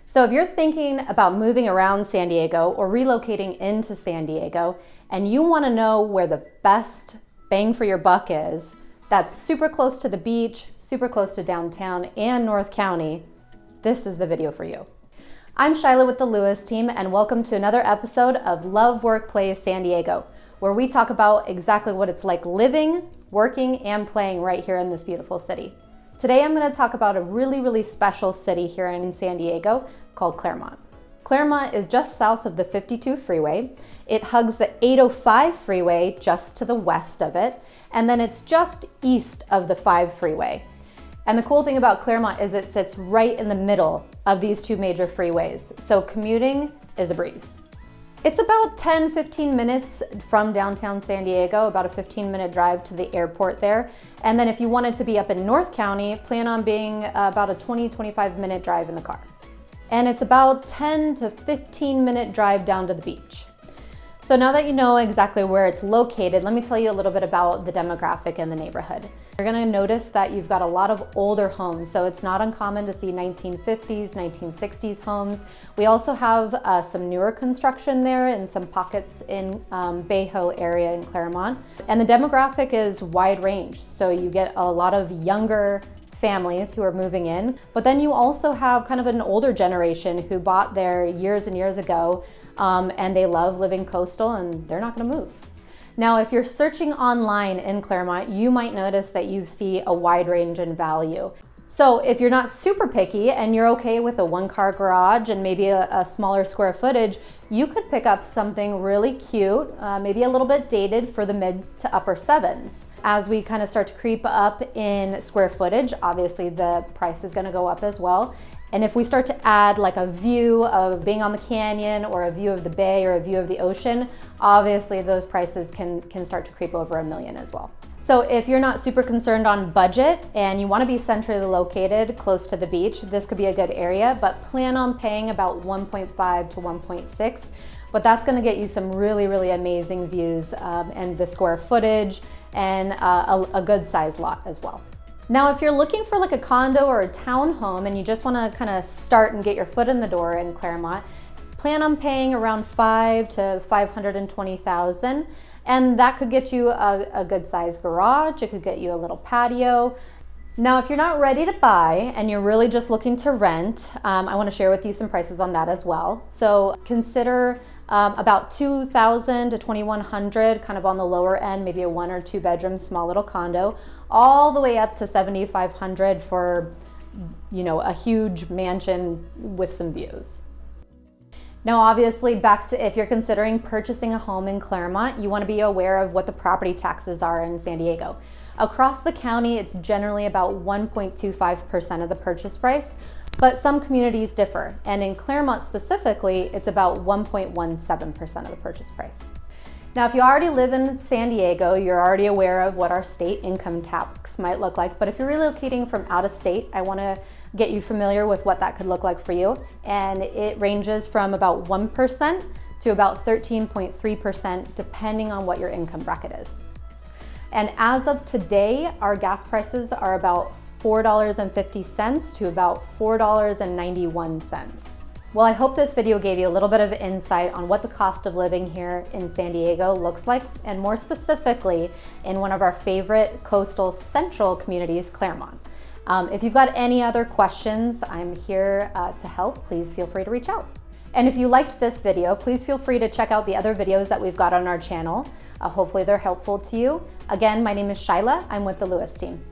So if you're thinking about moving around San Diego or relocating into San Diego and you want to know where the best bang for your buck is, that's super close to the beach, super close to downtown and North County, this is the video for you. I'm Shylia with the Lewis team and welcome to another episode of Love, Work, Play San Diego, where we talk about exactly what it's like living, working, and playing right here in this beautiful city. Today I'm going to talk about a really special city here in San Diego called Clairemont. Clairemont is just south of the 52 freeway. It hugs the 805 freeway just to the west of it, and then it's just east of the 5 freeway. And the cool thing about Clairemont is it sits right in the middle of these two major freeways, so commuting is a breeze. It's about 10-15 minutes from downtown San Diego, about a 15-minute drive to the airport there. And then if you wanted to be up in North County, plan on being about a 20-25 minute drive in the car. And it's about 10 to 15-minute drive down to the beach. So now that you know exactly where it's located, let me tell you a little bit about the demographic in the neighborhood. You're gonna notice that you've got a lot of older homes, so it's not uncommon to see 1950s, 1960s homes. We also have some newer construction there in some pockets in Bayho area in Clairemont. And the demographic is wide range, so you get a lot of younger families who are moving in, but then you also have kind of an older generation who bought there years and years ago, and they love living coastal and they're not gonna move. Now, if you're searching online in Clairemont, you might notice that you see a wide range in value. So if you're not super picky and you're okay with a 1-car garage and maybe a smaller square footage, you could pick up something really cute, maybe a little bit dated for the mid to upper 7s. As we kind of start to creep up in square footage, obviously the price is gonna go up as well. And if we start to add like a view of being on the canyon or a view of the bay or a view of the ocean, obviously those prices can start to creep over $1 million as well. So if you're not super concerned on budget and you want to be centrally located close to the beach, this could be a good area, but plan on paying about 1.5 to 1.6. But that's going to get you some really amazing views and the square footage and a good sized lot as well. Now, if you're looking for like a condo or a townhome and you just want to kind of start and get your foot in the door in Clairemont, plan on paying around $500,000 to $520,000, and that could get you a good sized garage. It could get you a little patio. Now, if you're not ready to buy and you're really just looking to rent, I want to share with you some prices on that as well. So consider about $2,000 to $2,100, kind of on the lower end, maybe a 1 or 2 bedroom small little condo, all the way up to $7,500 for, you know, a huge mansion with some views. Now, obviously, back to if you're considering purchasing a home in Clairemont, you want to be aware of what the property taxes are in San Diego. Across the county, it's generally about 1.25% of the purchase price, but some communities differ. And in Clairemont specifically, it's about 1.17% of the purchase price. Now, if you already live in San Diego, you're already aware of what our state income tax might look like. But if you're relocating from out of state, I want to get you familiar with what that could look like for you. And it ranges from about 1% to about 13.3%, depending on what your income bracket is. And as of today, our gas prices are about $4.50 to about $4.91. Well, I hope this video gave you a little bit of insight on what the cost of living here in San Diego looks like, and more specifically in one of our favorite coastal central communities, Clairemont. If you've got any other questions, I'm here to help. Please feel free to reach out. And if you liked this video, please feel free to check out the other videos that we've got on our channel. Hopefully they're helpful to you. Again, my name is Shylia. I'm with the Lewis team.